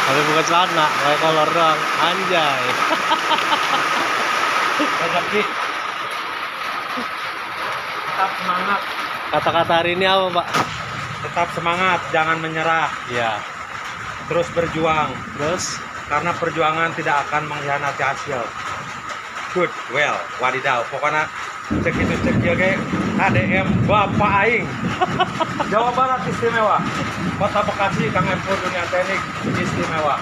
Tapi bukan celana, kayak kolor doang. Anjay. Rezeki. Tetap semangat. Kata-kata hari ini apa, Pak? Tetap semangat, jangan menyerah. Iya. Terus berjuang, Terus karena perjuangan tidak akan mengkhianati hasil. Good, well, wadidaw. Pokoknya cek itu cek oke. KDM Bapak Aing. Jawa Barat istimewa. Kota Bekasi Kang Epur Dunia Teknik istimewa.